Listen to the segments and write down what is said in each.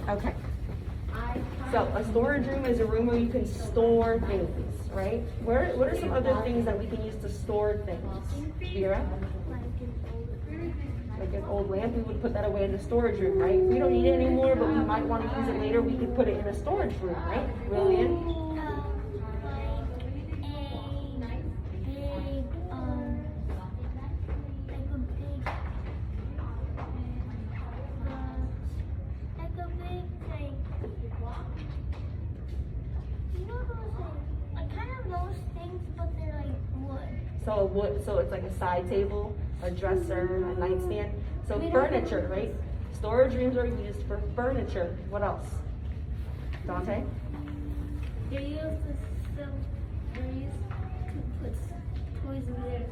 Okay. So a storage room is a room where you can store things, right? What are some other things that we can use to store things? Vera? Like an old lamp, we would put that away in the storage room, right? We don't need it anymore, but we might want to use it later. We could put it in a storage room, right? Lillian? So it's like a side table, a dresser, a nightstand. So furniture, right? Storage rooms are used for furniture. What else? Dante? They're used to put toys in there.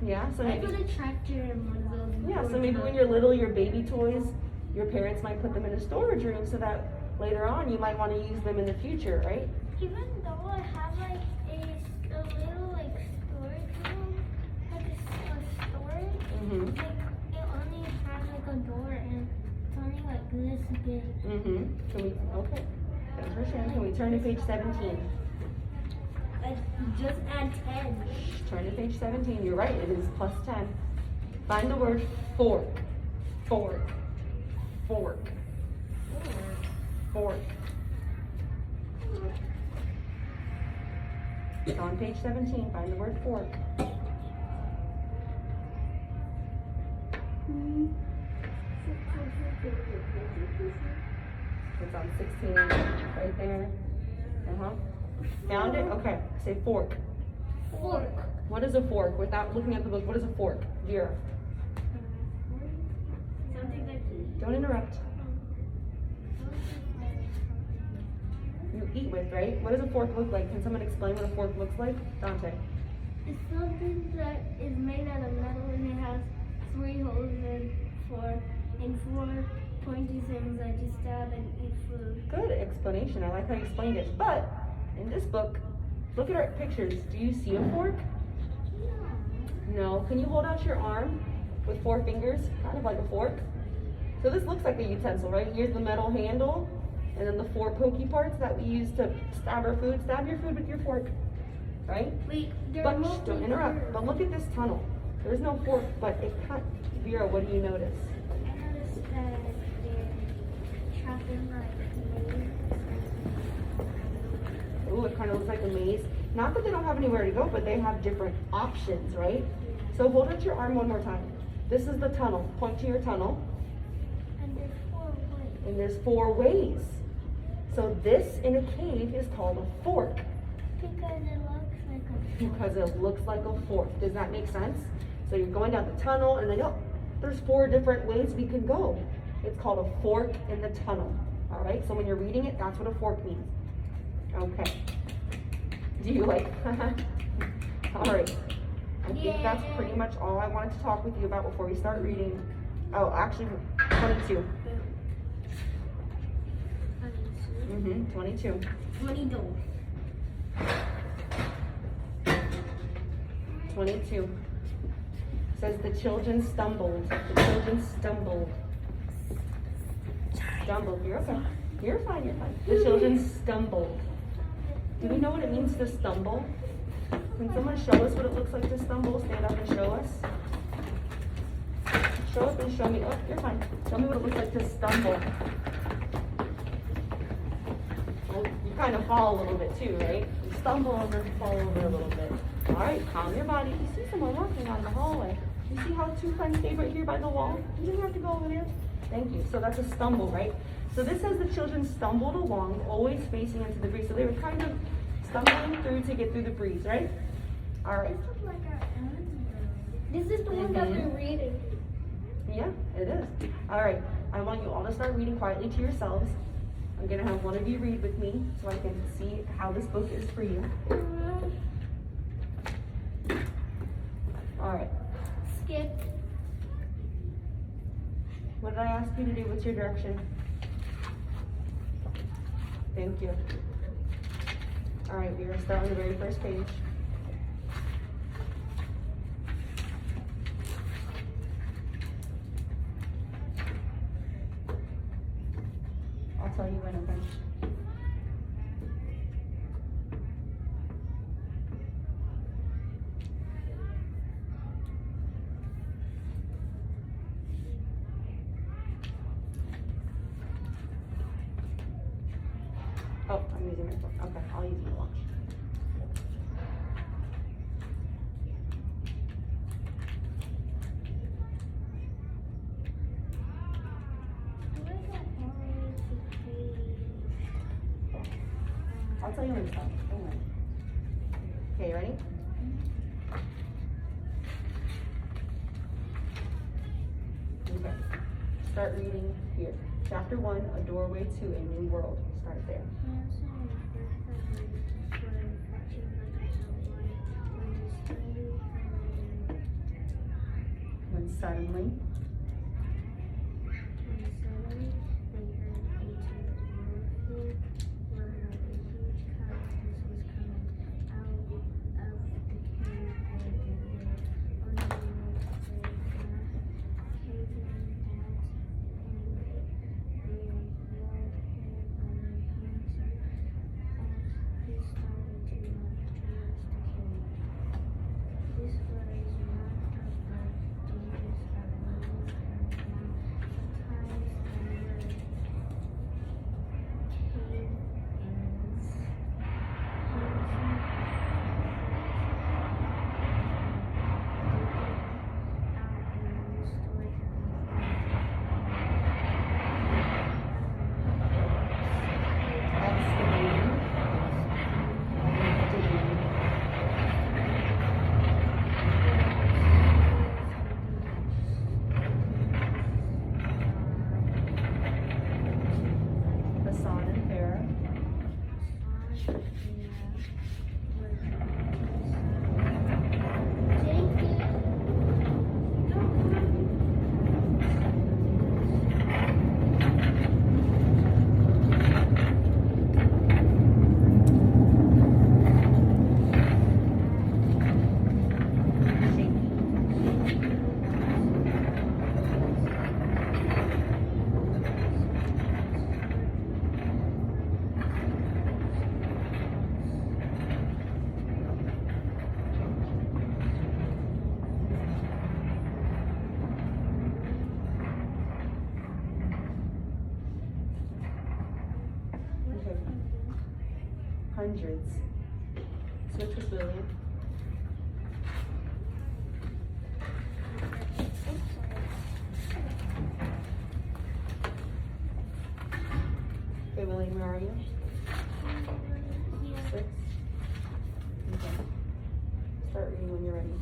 Yeah, so maybe. I put a tractor in one of those. Yeah, so maybe when you're little, your baby toys, your parents might put them in a storage room so that later on you might want to use them in the future, right? Even though I have like a little like storage room, like a storage, like it only has like a door and it's only like this big. Okay. Thanks for sharing. Can we turn to page 17? Just add 10. Turn to page 17. You're right, it is plus 10. Find the word fork. Fork. Fork. Fork. It's on page 17. Find the word fork. It's on 16, right there. Found it? Okay. Say fork. Fork. What is a fork? Without looking at the book, what is a fork? Vera. Something that Don't interrupt. You eat with, right? What does a fork look like? Can someone explain what a fork looks like? Dante. it's something that is made out of metal and it has 3 holes and 4 pointy things that you stab and eat food. Good explanation. I like how you explained it. But in this book, look at our pictures. Do you see a fork? No. Can you hold out your arm with 4 fingers, kind of like a fork? So this looks like a utensil, right? Here's the metal handle, and then the 4 pokey parts that we use to stab our food. Stab your food with your fork, right? Wait, But shh, don't interrupt. But look at this tunnel. There's no fork, but it can't. Vera, what do you notice? I noticed that they're trapped in like maze. Oh, it kind of looks like a maze. Not that they don't have anywhere to go, but they have different options, right? So hold out your arm one more time. This is the tunnel. Point to your tunnel. And there's 4 ways. And there's 4 ways. So this in a cave is called a fork. Because it looks like a fork. Because it looks like a fork. Does that make sense? So you're going down the tunnel and then, oh, there's 4 different ways we can go. It's called a fork in the tunnel. All right, so when you're reading it, that's what a fork means. Okay. Do you like all right. I think that's pretty much all I wanted to talk with you about before we start reading. Oh, actually, 22. 22. 22. 22. Says the children stumbled. The children stumbled. Stumbled. You're okay. You're fine. You're fine. The children stumbled. Do we know what it means to stumble? Can someone show us what it looks like to stumble? Stand up and show us. Show up and show me. Oh, you're fine. Show me what it looks like to stumble. Well, you kind of fall a little bit too, right? You stumble over, fall over a little bit. All right, calm your body. You see someone walking on the hallway. You see how 2 friends stay right here by the wall? You didn't have to go over there. Thank you. So that's a stumble, right? So this says the children stumbled along, always facing into the breeze. So they were kind of stumbling through to get through the breeze, right? All right. This is like this is the one that we're reading. Yeah, it is. All right. I want you all to start reading quietly to yourselves. I'm going to have one of you read with me so I can see how this book is for you. All right. Skip. What did I ask you to do? What's your direction? Thank you. All right, we're going to start on the very first page. tell you when, okay? Oh, I'm using my phone. Okay, I'll use my watch. I'll tell you when to stop. Don't worry. Okay, ready? Okay. Start reading here. Chapter 1, A Doorway to a New World. Start there. When suddenly, Hassan and Farah. Okay. Hundreds. Switch with William. Okay, William, where are you? 6. Okay. Start reading when you're ready.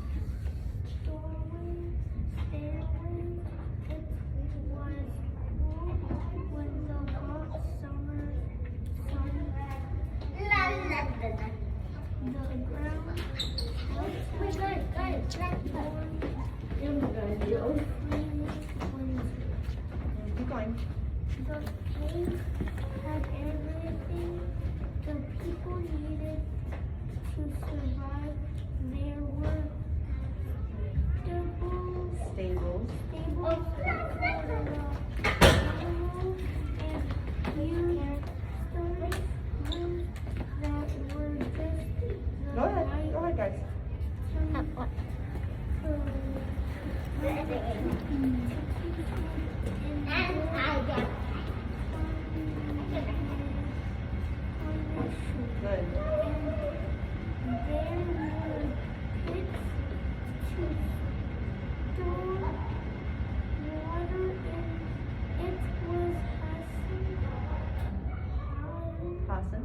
Keep going. The cave had everything the people needed to survive. There were Stables. animals, and huge storage that were just Go ahead. Go ahead, guys. Good. Hassan.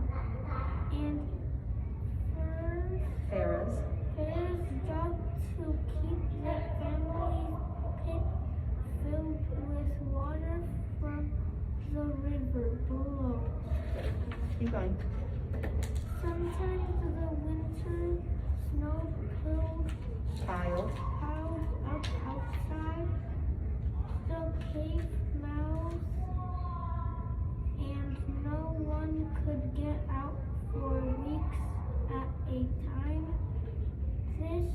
And Farah's. Farah's job to keep the family pit filled with water from the river below. Keep going. Sometimes the winter snow Child. piled up outside the cave mouth, and no one could get out for weeks at a time. This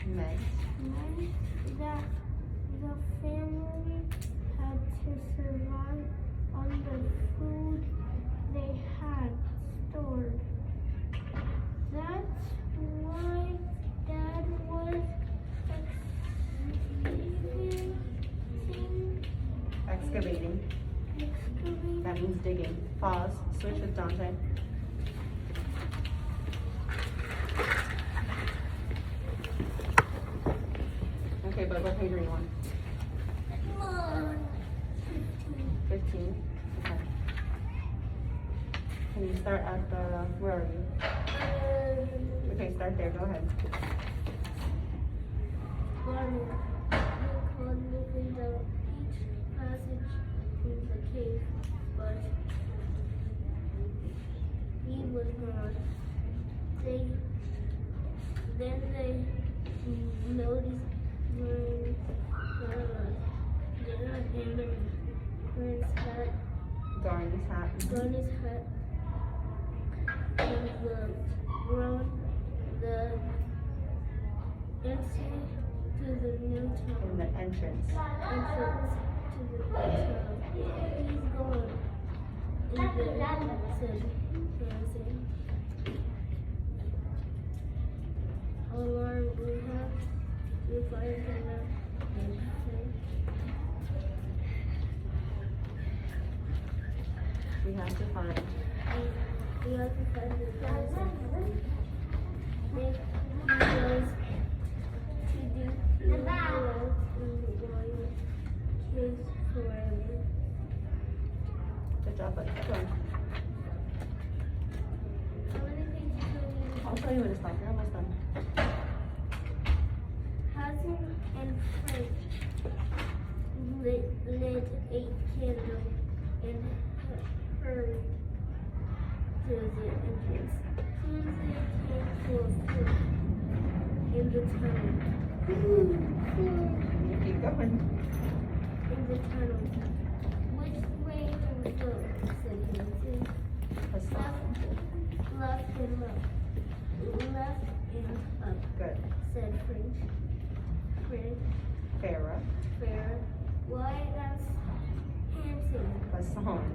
meant that the family had to survive Excavating. Excavating. That means digging. Pause. Switch with Dante. Okay, but what page are you on? 15. Okay. Can you start at the, where are you? Okay, start there. Go ahead. Garden. You called moving the each passage in the cave, but he was gone. Then they noticed Garney's hat. Garney's hat and the ground, the entry to the new town. In the entrance. Entrance to the new town. He's gone. In the said Nancy. How long we have to find him now? We have to find. We have to find the person. Nick goes to do the world in the wild kids forever. Good job, buddy. Keep going. How many pages do we need? I'll tell you when to stop. You're almost done. Hassan and Frank lit a candle and hurried to the entrance. Soon they came to a fork in the tunnel. Keep going. In the tunnel. Which way do we go? Said Nancy. Hassan. Left and up. Left and up. Good. Said French. Farah. Fair. Why that's handsome. Hassan.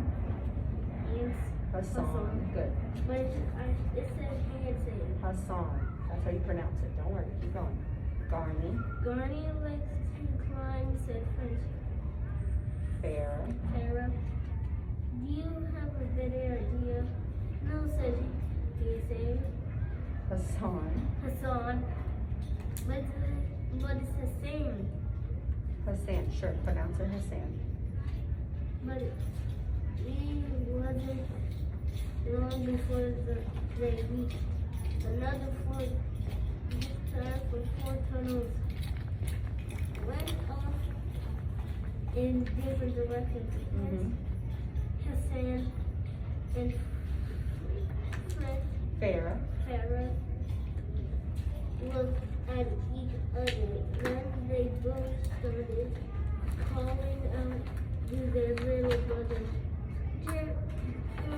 Hassan. Good. But it says handsome. Hassan. That's how you pronounce it. Don't worry. Keep going. Garney. Garney likes to climb, said French. Farah. Sarah. Do you have a better idea? No, said Jason. Hassan. Hassan. But it's the same. Hassan. Sure. Pronounce it Hassan. But he wasn't long before they reached another fork. This time with 4 tunnels went off in different directions. Hassan and Farah. Farah looked at each other. Then they both started calling out to their little brother.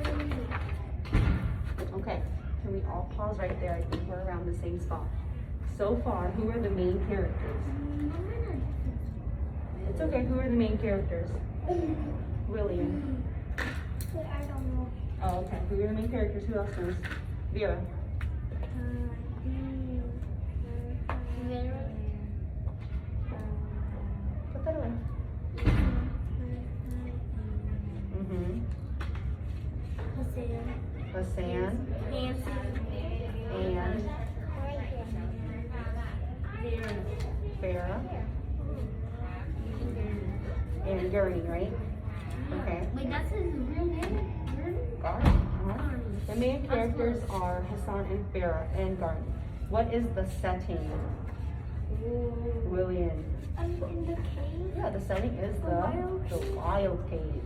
Jeremy. Okay. Can we all pause right there? I think we're around the same spot. So far, who are the main characters? It's okay. Who are the main characters? William. I don't know. Oh, okay. Who are the main characters? Who else knows? Vera. Vera. Put that away. Hassan. Nancy. And Vera. Farah. And Gurney, right? Okay. Wait, that's his real name? Garney. The main characters are Hassan and Farah and Garney. What is the setting? William. In the cave? Yeah, the setting is The wild the wild caves.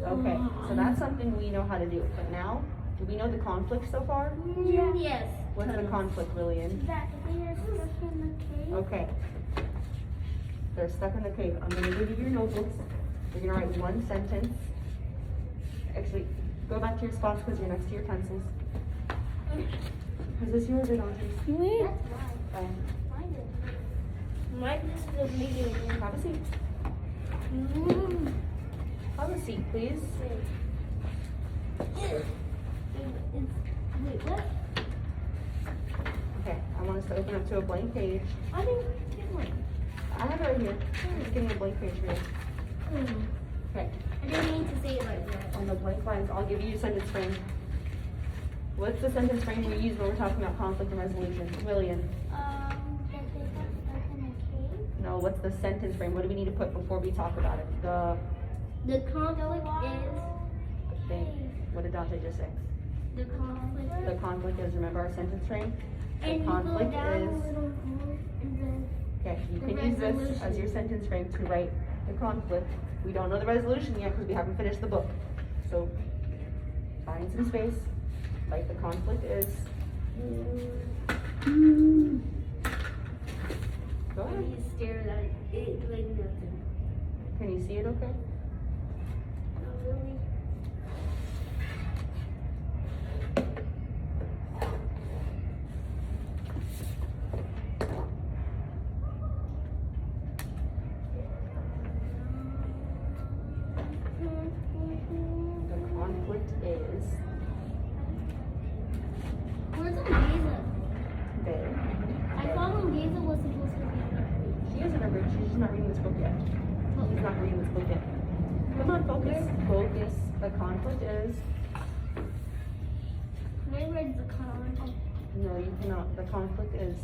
Okay, so that's something we know how to do. But now, do we know the conflict so far? Yes. What's the conflict, William? That they are stuck in the cave. Okay. They're stuck in the cave. I'm gonna give you your notebooks. You're gonna write one sentence. Actually, go back to your spots because you're next to your pencils. Is this yours or Dante's? That's mine. Mine is the medium. Have a seat. Have a seat, please. Wait, what? Okay, I want us to open up to a blank page. I didn't get one. I have it right here. I'm just getting a blank page for you. Okay. I didn't mean to say it like that. On the blank lines, I'll give you a sentence frame. What's the sentence frame we use when we're talking about conflict and resolution? William? That they got stuck in a cave. No, what's the sentence frame? What do we need to put before we talk about it? The conflict What did Dante just say? the conflict. The conflict is, remember our sentence frame? The And you go conflict down a is, little more and then okay, you the can use this as resolution. your sentence frame to write the conflict. We don't know the resolution yet because we haven't finished the book. So, find some space, like the conflict is. Go ahead. You stare at it like nothing. Can you see it okay? Not really. The conflict is Where's Giza? they. I thought when Giza was supposed to be. She is in a group, she's just not reading this book yet. She's not reading this book yet. Come on, focus. Focus. The conflict is. Can I read the conflict? No, you cannot. The conflict is.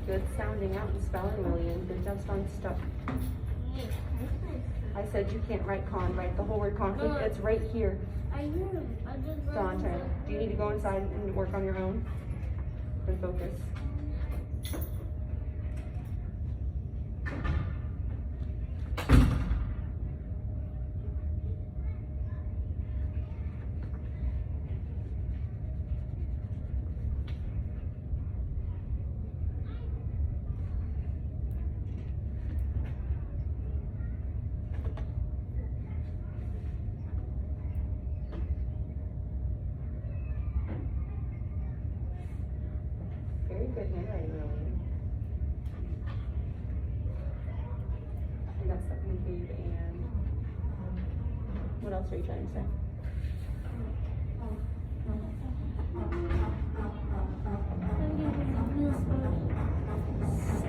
Good sounding out and spelling, William. Good job spelling stuff. I said you can't write write the whole word conflict. No. It's right here. I am. I just read Dante, do you need to go inside and work on your own? And focus. Very good handwriting, William. I got stuff in the cave and what else are you trying to say?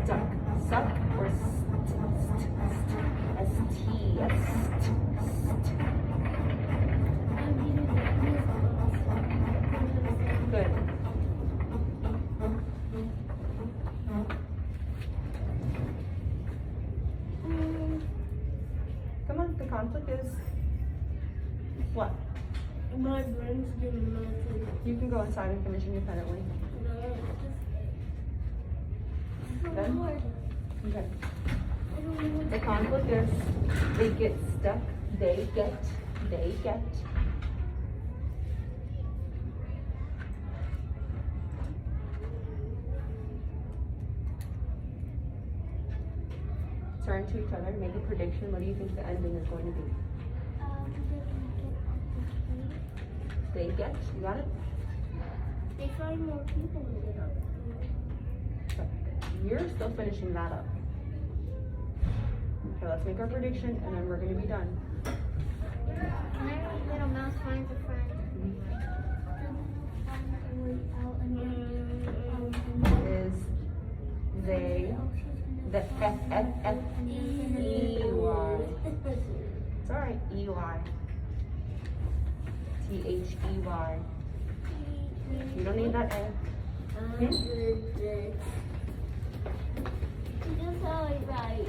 Stuck. Suck or S-T. Good. Come on, the conflict is what? My brain's getting melted. You can go inside and finish independently. Done? Okay. The conflict is they get stuck, they get. Turn to each other, make a prediction. What do you think the ending is going to be? They get, you got it? They find more people to get up. Okay. You're still finishing that up. Okay, let's make our prediction and then we're going to be done. Little mouse finds a friend. Is they, the F-F-F-E-Y. It's alright, E-Y. T-H-E-Y. You don't need that F. You just always right.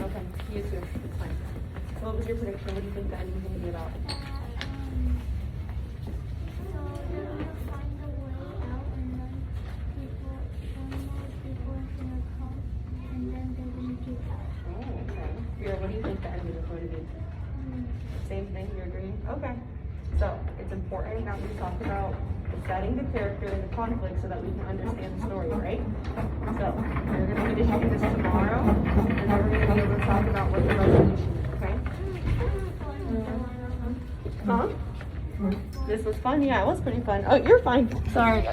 Okay, you too. It's fine. So what was your prediction? What do you think the ending's going to be about? So they're gonna find a way out, and then more people are gonna come, and then they're gonna get out. Oh, okay. Vera, what do you think the ending is going to be? Same thing, you're agreeing? Okay. So, it's important that we talk about setting the character and the conflict so that we can understand the story, right? So, we're going to be doing this tomorrow, and then we're going to be able to talk about what the resolution is, okay? Huh? This was fun? Yeah, it was pretty fun. Oh, you're fine. Sorry.